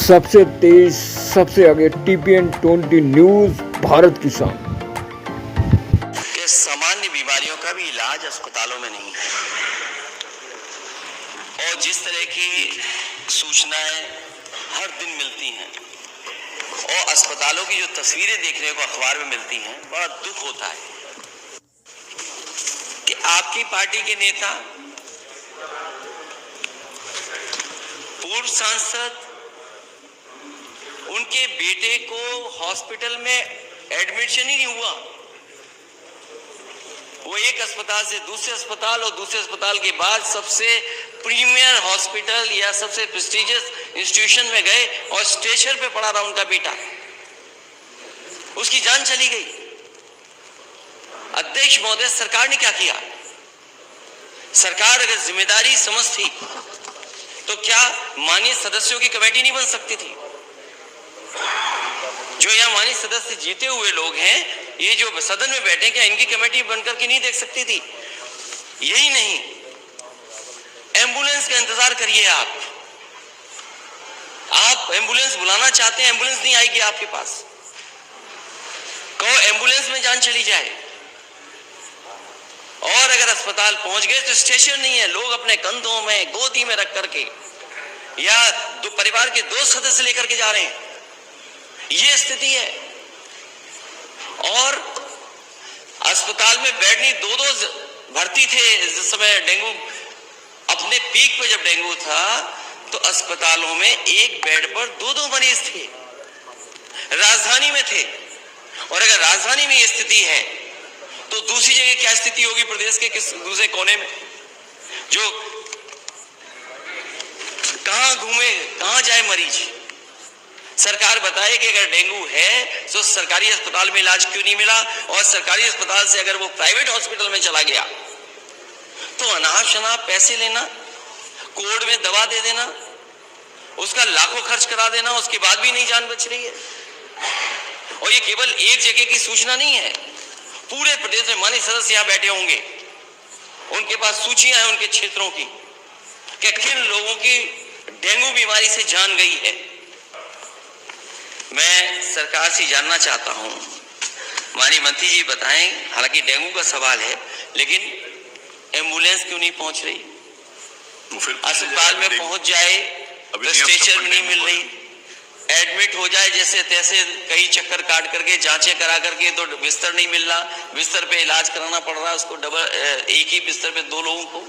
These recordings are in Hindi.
सबसे तेज सबसे आगे TPN 20 न्यूज भारत की शान। कि सामान्य बीमारियों का भी इलाज अस्पतालों में नहीं है और जिस तरह की सूचनाएं हर दिन मिलती हैं और अस्पतालों की जो तस्वीरें देखने को अखबार में मिलती हैं, बड़ा दुख होता है कि आपकी पार्टी के नेता, पूर्व सांसद, उनके बेटे को हॉस्पिटल में एडमिशन ही नहीं हुआ। वो एक अस्पताल से दूसरे अस्पताल और दूसरे अस्पताल के बाद सबसे प्रीमियर हॉस्पिटल या सबसे प्रेस्टिजियस इंस्टीट्यूशन में गए और स्ट्रेचर पे पड़ा रहा उनका बेटा, उसकी जान चली गई। अध्यक्ष महोदय, सरकार ने क्या किया? सरकार अगर जिम्मेदारी समझती तो क्या माननीय सदस्यों की कमेटी नहीं बन सकती थी? जो यहाँ माननीय सदस्य जीते हुए लोग हैं, ये जो सदन में बैठे, क्या इनकी कमेटी बनकर के नहीं देख सकती थी? यही नहीं, एम्बुलेंस का इंतजार करिए। आप एम्बुलेंस बुलाना चाहते हैं, एम्बुलेंस नहीं आएगी आपके पास। कहो एम्बुलेंस में जान चली जाए। और अगर अस्पताल पहुंच गए तो स्टेशन नहीं है, लोग अपने कंधों में गोदी में रख करके या परिवार के 2 सदस्य लेकर के जा रहे हैं। ये स्थिति है। और अस्पताल में बेड नहीं, 2-2 भर्ती थे जिस समय डेंगू अपने पीक पे, जब डेंगू था तो अस्पतालों में एक बेड पर 2-2 मरीज थे, राजधानी में थे। और अगर राजधानी में ये स्थिति है तो दूसरी जगह क्या स्थिति होगी प्रदेश के किस दूसरे कोने में? जो कहां घूमे, कहां जाए मरीज? सरकार बताए कि अगर डेंगू है तो सरकारी अस्पताल में इलाज क्यों नहीं मिला, और सरकारी अस्पताल से अगर वो प्राइवेट हॉस्पिटल में चला गया तो अनाप शनाप पैसे लेना, कोड में दवा दे देना, उसका लाखों खर्च करा देना, उसके बाद भी नहीं जान बच रही है। और ये केवल एक जगह की सूचना नहीं है, पूरे प्रदेश में माननीय सदस्य यहाँ बैठे होंगे, उनके पास सूचियां हैं उनके क्षेत्रों की कि किन लोगों की डेंगू बीमारी से जान गई है। मैं सरकार से जानना चाहता हूं, माननीय मंत्री जी बताएं, हालांकि डेंगू का सवाल है, लेकिन एम्बुलेंस क्यों नहीं पहुंच रही? अस्पताल में पहुंच जाए तो स्ट्रेचर नहीं मिल रही, एडमिट हो जाए जैसे तैसे कई चक्कर काट करके जांचें करा करके तो बिस्तर नहीं मिल रहा, बिस्तर पे इलाज कराना पड़ रहा है उसको, एक ही बिस्तर पे 2 लोगों को।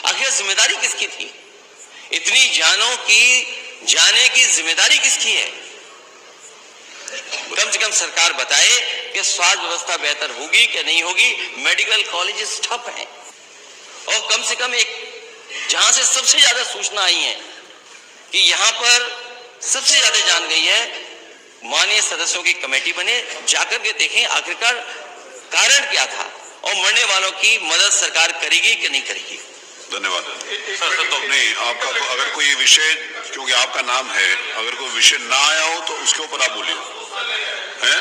आखिर जिम्मेदारी किसकी थी? इतनी जानों की जाने की जिम्मेदारी किसकी है? कम से कम सरकार बताए कि स्वास्थ्य व्यवस्था बेहतर होगी कि नहीं होगी। मेडिकल कॉलेजेस ठप हैं और कम से कम एक जहां से सबसे ज्यादा सूचना आई है कि यहां पर सबसे ज्यादा जान गई है, माननीय सदस्यों की कमेटी बने, जाकर के देखें आखिरकार कारण क्या था और मरने वालों की मदद सरकार करेगी कि नहीं करेगी। धन्यवाद सर। तो नहीं, आपका तो अगर कोई विषय, क्योंकि आपका नाम है, अगर कोई विषय ना आया हो तो उसके ऊपर आप बोलिए। हैं?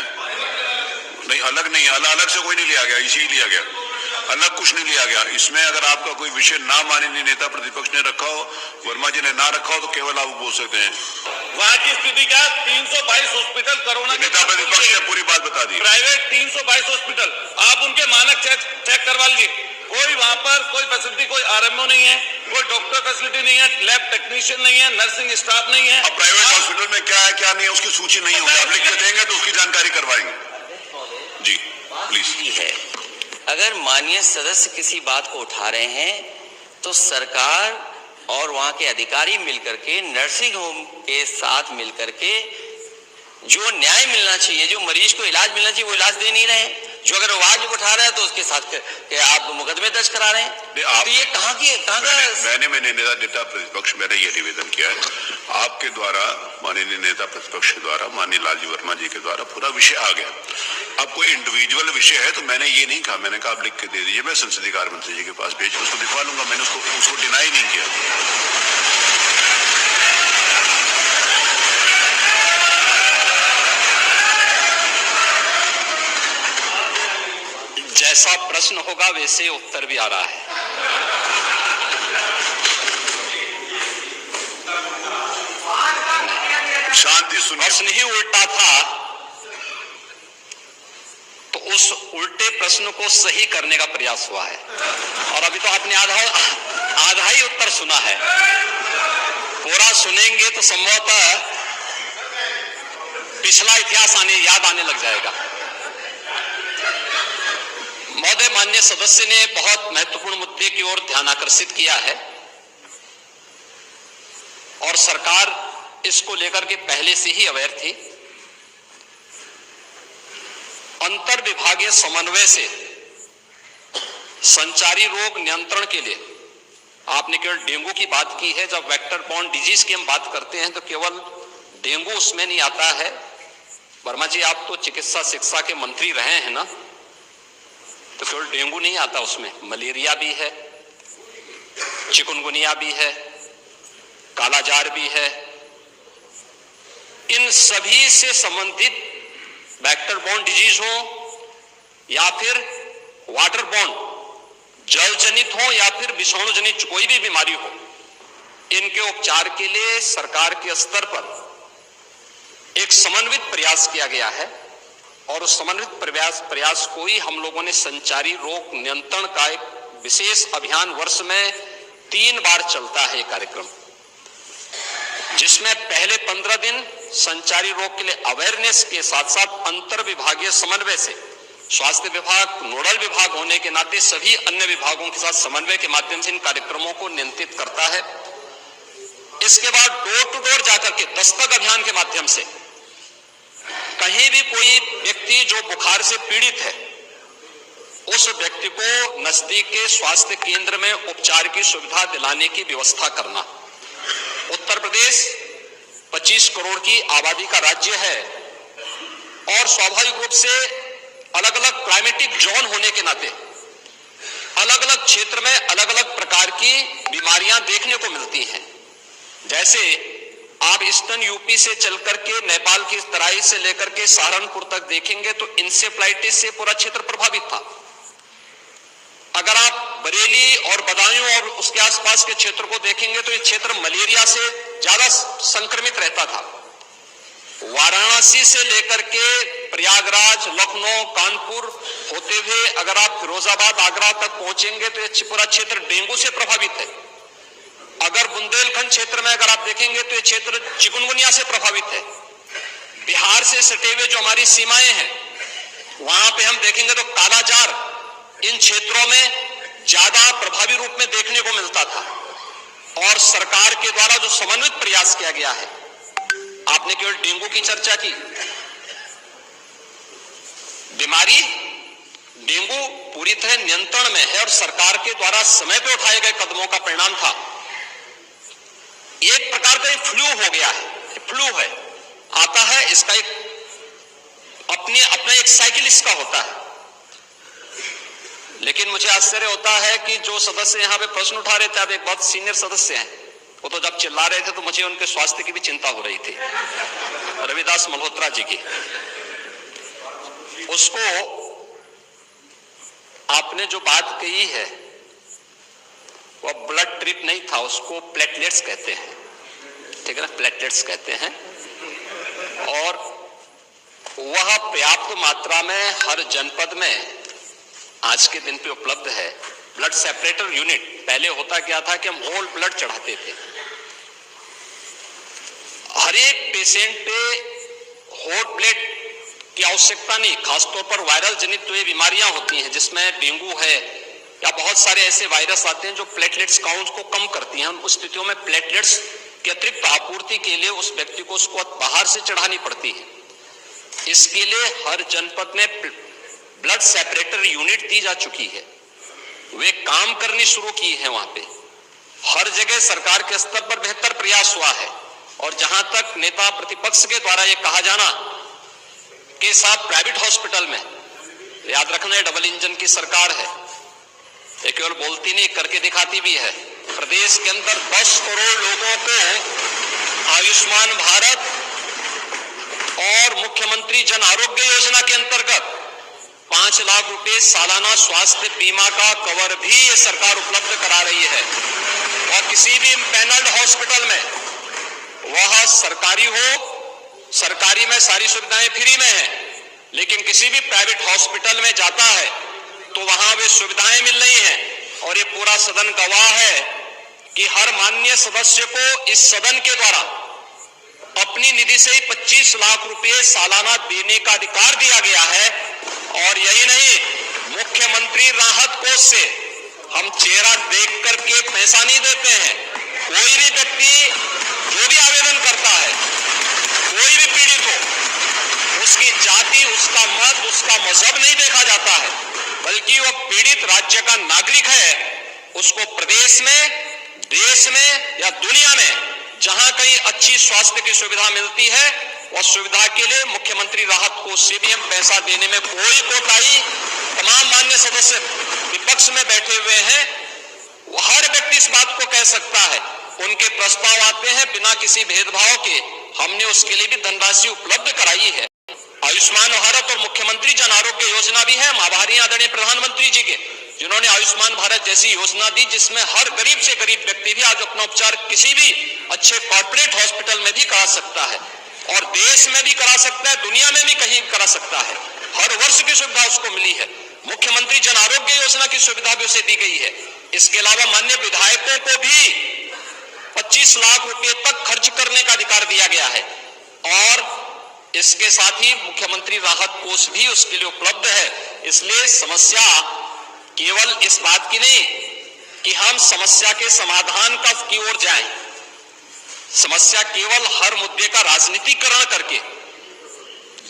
नहीं, अलग नहीं, अलग से कोई नहीं लिया गया, इसी लिया गया, अलग कुछ नहीं लिया गया। इसमें अगर आपका कोई विषय ना माननीय नेता प्रतिपक्ष ने रखा हो, वर्मा जी ने ना रखा हो, तो केवल आप बोल सकते हैं। वहाँ की स्थिति क्या? 322 हॉस्पिटल कोरोना के नेता प्रतिपक्ष ने पूरी बात बता दी। प्राइवेट 322 हॉस्पिटल, आप उनके मानक चेक करवा लीजिए। कोई वहाँ पर कोई फैसिलिटी, कोई आरएमओ नहीं है, कोई डॉक्टर फैसिलिटी नहीं है, लैब टेक्नीशियन नहीं है, नर्सिंग स्टाफ नहीं है। अब प्राइवेट हॉस्पिटल में क्या है क्या नहीं है उसकी सूची नहीं होगी, आप लिख के देंगे तो उसकी जानकारी करवाएंगे। जी प्लीज। है, अगर माननीय सदस्य किसी बात को उठा रहे हैं तो सरकार और वहां के अधिकारी मिलकर के नर्सिंग होम के साथ मिलकर के जो न्याय मिलना चाहिए, जो मरीज को इलाज मिलना चाहिए, वो इलाज दे नहीं रहे हैं। जो अगर आवाज उठा रहा है तो उसके साथ आप मुकदमे दर्ज करा रहे हैं। तो ये कहाँ का? मैंने नेता प्रतिपक्ष मैंने ये निवेदन किया है आपके द्वारा, माननीय नेता प्रतिपक्ष के द्वारा, माननीय लालजी वर्मा जी के द्वारा पूरा विषय आ गया। अब कोई इंडिविजुअल विषय है तो मैंने ये नहीं कहा, मैंने कहा आप लिख के दे दीजिए, मैं संसदीय कार्य मंत्री जी के पास भेज उसको दिखवा लूंगा। मैंने उसको डिनाई नहीं किया। जैसा प्रश्न होगा वैसे उत्तर भी आ रहा है। शांति सुनिए। प्रश्न ही उल्टा था, तो उस उल्टे प्रश्न को सही करने का प्रयास हुआ है। और अभी तो आपने आधा ही उत्तर सुना है, पूरा सुनेंगे तो संभवतः पिछला इतिहास याद आने लग जाएगा। महोदय, माननीय सदस्य ने बहुत महत्वपूर्ण मुद्दे की ओर ध्यान आकर्षित किया है और सरकार इसको लेकर के पहले से ही अवेयर थी। अंतर विभागीय समन्वय से संचारी रोग नियंत्रण के लिए, आपने केवल डेंगू की बात की है, जब वेक्टर बॉर्न डिजीज की हम बात करते हैं तो केवल डेंगू उसमें नहीं आता है। वर्मा जी, आप तो चिकित्सा शिक्षा के मंत्री रहे हैं ना, तो केवल डेंगू नहीं आता उसमें, मलेरिया भी है, चिकुनगुनिया भी है, कालाजार भी है। इन सभी से संबंधित वेक्टर बॉर्न डिजीज हो या फिर वाटर बॉर्न जल जनित हो या फिर विषाणु जनित कोई भी बीमारी हो, इनके उपचार के लिए सरकार के स्तर पर एक समन्वित प्रयास किया गया है और उस समन्वित प्रयास को ही हम लोगों ने संचारी रोग नियंत्रण का एक विशेष अभियान, वर्ष में 3 बार चलता है ये कार्यक्रम, जिसमें पहले 15 दिन संचारी रोग के लिए अवेयरनेस के साथ साथ अंतर विभागीय समन्वय से स्वास्थ्य विभाग नोडल विभाग होने के नाते सभी अन्य विभागों के साथ समन्वय के माध्यम से इन कार्यक्रमों को नियंत्रित करता है। इसके बाद डोर टू डोर जाकर के दस्तक अभियान के माध्यम से कहीं भी कोई व्यक्ति जो बुखार से पीड़ित है, उस व्यक्ति को नजदीक के स्वास्थ्य केंद्र में उपचार की सुविधा दिलाने की व्यवस्था करना। उत्तर प्रदेश 25 करोड़ की आबादी का राज्य है और स्वाभाविक रूप से अलग अलग क्लाइमेटिक जोन होने के नाते अलग अलग क्षेत्र में अलग अलग प्रकार की बीमारियां देखने को मिलती हैं। जैसे आप ईस्टर्न यूपी से चल करके नेपाल की तराई से लेकर के सहारनपुर तक देखेंगे तो इंसेफ्लाइटिस से पूरा क्षेत्र प्रभावित था। अगर आप बरेली और बदायूं और उसके आसपास के क्षेत्र को देखेंगे तो ये क्षेत्र मलेरिया से ज्यादा संक्रमित रहता था। वाराणसी से लेकर के प्रयागराज, लखनऊ, कानपुर होते हुए अगर आप फिरोजाबाद, आगरा तक पहुंचेंगे तो ये पूरा क्षेत्र डेंगू से प्रभावित है। अगर बुंदेलखंड क्षेत्र में अगर आप देखेंगे तो ये क्षेत्र चिकुनगुनिया से प्रभावित है। बिहार से सटे हुए जो हमारी सीमाएं हैं वहां पे हम देखेंगे तो कालाजार इन क्षेत्रों में ज्यादा प्रभावी रूप में देखने को मिलता था। और सरकार के द्वारा जो समन्वित प्रयास किया गया है, आपने केवल डेंगू की चर्चा की, बीमारी डेंगू पूरी तरह नियंत्रण में है और सरकार के द्वारा समय पे उठाए गए कदमों का परिणाम था। एक प्रकार का फ्लू हो गया है, फ्लू है, आता है, इसका एक अपना एक साइकिल इसका होता है। लेकिन मुझे आश्चर्य होता है कि जो सदस्य यहां पे प्रश्न उठा रहे थे, अब एक बहुत सीनियर सदस्य हैं, वो तो जब चिल्ला रहे थे तो मुझे उनके स्वास्थ्य की भी चिंता हो रही थी, रविदास मल्होत्रा जी की। उसको आपने जो बात कही है वह ब्लड ट्रिप नहीं था, उसको प्लेटलेट्स कहते हैं, ठीक है ना, प्लेटलेट्स कहते हैं। और वह पर्याप्त मात्रा में हर जनपद में आज के दिन पे उपलब्ध है। ब्लड सेपरेटर यूनिट, पहले होता क्या था कि हम होल ब्लड चढ़ाते थे। हर एक पेशेंट पे होल ब्लड की आवश्यकता नहीं, खासतौर पर वायरल जनित जो ये बीमारियां होती हैं जिसमें डेंगू है या बहुत सारे ऐसे वायरस आते हैं जो प्लेटलेट्स काउंट को कम करती हैं। उन स्थितियों में प्लेटलेट्स की अतिरिक्त आपूर्ति के लिए उस व्यक्ति को उसको बाहर से चढ़ानी पड़ती है। इसके लिए हर जनपद में ब्लड सेपरेटर यूनिट दी जा चुकी है, वे काम करनी शुरू की है। वहां पे हर जगह सरकार के स्तर पर बेहतर प्रयास हुआ है। और जहां तक नेता प्रतिपक्ष के द्वारा यह कहा जाना कि साहब प्राइवेट हॉस्पिटल में, याद रखना है डबल इंजन की सरकार है, ये केवल बोलती नहीं करके दिखाती भी है। प्रदेश के अंदर 10 करोड़ लोगों को आयुष्मान भारत और मुख्यमंत्री जन आरोग्य योजना के अंतर्गत 5 लाख रुपए सालाना स्वास्थ्य बीमा का कवर भी ये सरकार उपलब्ध करा रही है। और किसी भी पैनल्ड हॉस्पिटल में, वह सरकारी हो सरकारी में सारी सुविधाएं फ्री में हैं, लेकिन किसी भी प्राइवेट हॉस्पिटल में जाता है तो वहां वे सुविधाएं मिल रही हैं। और ये पूरा सदन गवाह है कि हर माननीय सदस्य को इस सदन के द्वारा अपनी निधि से ही 25 लाख रुपए सालाना देने का अधिकार दिया गया है। और यही नहीं, मुख्यमंत्री राहत कोष से हम चेहरा देख करके पैसा नहीं देते हैं। कोई भी व्यक्ति जो भी आवेदन करता है, कोई भी पीड़ित हो, उसकी जाति, उसका मत, उसका मजहब नहीं देखा जाता है, बल्कि वह पीड़ित राज्य का नागरिक है। उसको प्रदेश में, देश में या दुनिया में जहां कहीं अच्छी स्वास्थ्य की सुविधा मिलती है, और सुविधा के लिए मुख्यमंत्री राहत कोष से भी हम पैसा देने में कोई कोताही, तमाम मान्य सदस्य विपक्ष में बैठे हुए हैं, हर व्यक्ति इस बात को कह सकता है। उनके प्रस्ताव आते हैं बिना किसी भेदभाव के, हमने उसके लिए भी धनराशि उपलब्ध कराई है। आयुष्मान भारत और मुख्यमंत्री जन आरोग्य योजना भी है। हम आभारी आदरणीय प्रधानमंत्री जी के, जिन्होंने आयुष्मान भारत जैसी योजना दी, जिसमें हर गरीब से गरीब व्यक्ति भी आज अपना उपचार किसी भी अच्छे कॉर्पोरेट हॉस्पिटल में भी करा सकता है, और देश में भी करा सकता है, दुनिया में भी कहीं करा सकता है। हर वर्ष की सुविधा उसको मिली है। मुख्यमंत्री जन आरोग्य योजना की सुविधा भी उसे दी गई है। इसके अलावा माननीय विधायकों को भी 25 लाख रुपए तक खर्च करने का अधिकार दिया गया है, और इसके साथ ही मुख्यमंत्री राहत कोष भी उसके लिए उपलब्ध है। इसलिए समस्या केवल इस बात की नहीं कि हम समस्या के समाधान की ओर जाएं, समस्या केवल हर मुद्दे का राजनीतिकरण करके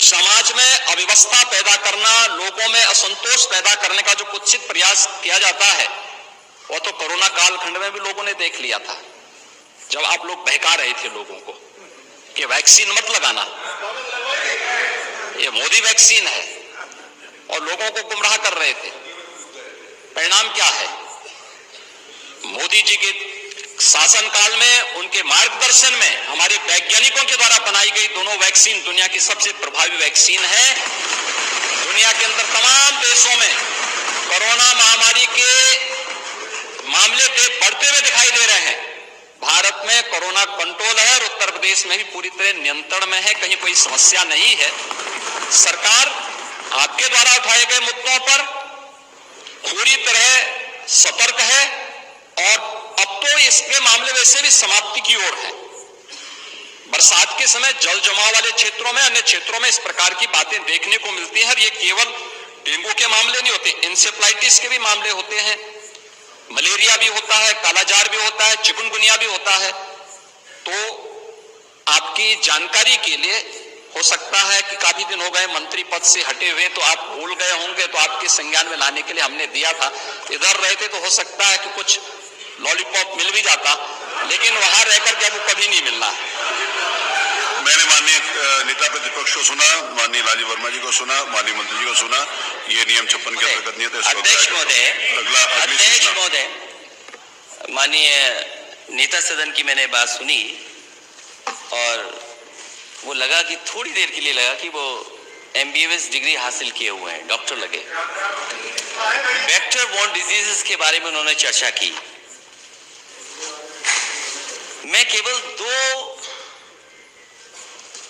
समाज में अव्यवस्था पैदा करना, लोगों में असंतोष पैदा करने का जो कुत्सित प्रयास किया जाता है, वो तो कोरोना कालखंड में भी लोगों ने देख लिया था, जब आप लोग बहका रहे थे लोगों को कि वैक्सीन मत लगाना, ये मोदी वैक्सीन है, और लोगों को गुमराह कर रहे थे। परिणाम क्या है? मोदी जी के शासनकाल में, उनके मार्गदर्शन में हमारे वैज्ञानिकों के द्वारा बनाई गई दोनों वैक्सीन दुनिया की सबसे प्रभावी वैक्सीन है। दुनिया के अंदर तमाम देशों में कोरोना महामारी के मामले बढ़ते हुए दिखाई दे रहे हैं। भारत में कोरोना कंट्रोल है, और उत्तर प्रदेश में भी पूरी तरह नियंत्रण में है, कहीं कोई समस्या नहीं है। सरकार आपके द्वारा उठाए गए मुद्दों पर पूरी तरह सतर्क है, और अब तो इसके मामले वैसे भी समाप्ति की ओर है। बरसात के समय जल जमाव वाले क्षेत्रों में, अन्य क्षेत्रों में इस प्रकार की बातें देखने को मिलती है। और ये केवल डेंगू के मामले नहीं होते, इंसेफ्लाइटिस के भी मामले होते हैं, मलेरिया भी होता है, कालाजार भी होता है, चिकनगुनिया भी होता है। तो आपकी जानकारी के लिए, हो सकता है कि काफी दिन हो गए मंत्री पद से हटे हुए, तो आप भूल गए होंगे, तो आपके संज्ञान में लाने के लिए हमने दिया था। इधर रहते तो हो सकता है कि कुछ लॉलीपॉप मिल भी जाता, लेकिन वहां रहकर के वो कभी नहीं मिलना। मैंने माननीय नेता प्रतिपक्ष को सुना, माननीय लालजी वर्मा जी को सुना, माननीय मंत्री जी को सुना। ये नियम 56 के अंतर्गत नहीं है। अध्यक्ष महोदय, माननीय नेता सदन की मैंने बात सुनी, और वो लगा कि थोड़ी देर के लिए लगा कि वो MBBS डिग्री हासिल किए हुए हैं, डॉक्टर लगे। वेक्टर बॉर्न डिजीजेस के बारे में उन्होंने चर्चा की। मैं केवल 2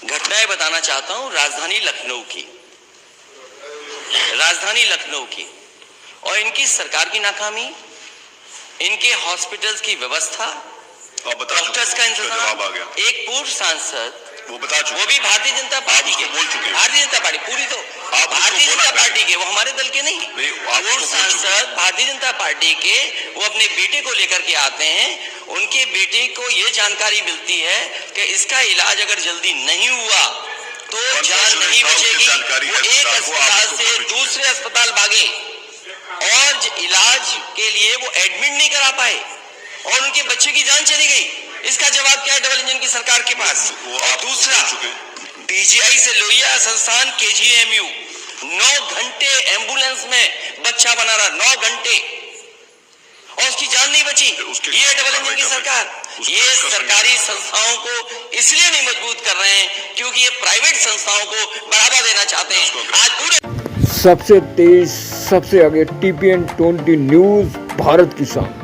घटनाएं बताना चाहता हूं राजधानी लखनऊ की, और इनकी सरकार की नाकामी, इनके हॉस्पिटल्स की व्यवस्था, डॉक्टर्स का इंतजाम। एक पूर्व सांसद, वो भी भारतीय जनता पार्टी के, भारतीय जनता पार्टी पूरी, तो भारतीय जनता पार्टी के, वो हमारे दल के नहीं, पूर्व सांसद भारतीय जनता पार्टी के, वो अपने बेटे को लेकर के आते हैं। उनके बेटे को ये जानकारी मिलती है कि इसका इलाज अगर जल्दी नहीं हुआ तो जान नहीं बचेगी। वो एक अस्पताल से दूसरे अस्पताल भागे, और इलाज के लिए वो एडमिट नहीं करा पाए, और उनके बच्चे की जान चली गई। इसका जवाब क्या है डबल इंजन की सरकार के पास? और दूसरा, DGI से लोहिया संस्थान KGMU 9 घंटे एम्बुलेंस में बच्चा बना रहा, 9 घंटे, और उसकी जान नहीं बची। ये डबल इंजन की सरकार। ये सरकारी संस्थाओं को इसलिए नहीं मजबूत कर रहे हैं क्योंकि ये प्राइवेट संस्थाओं को बढ़ावा देना चाहते हैं। आज पूरे सबसे तेज, सबसे आगे TPN 20 न्यूज, भारत की शान।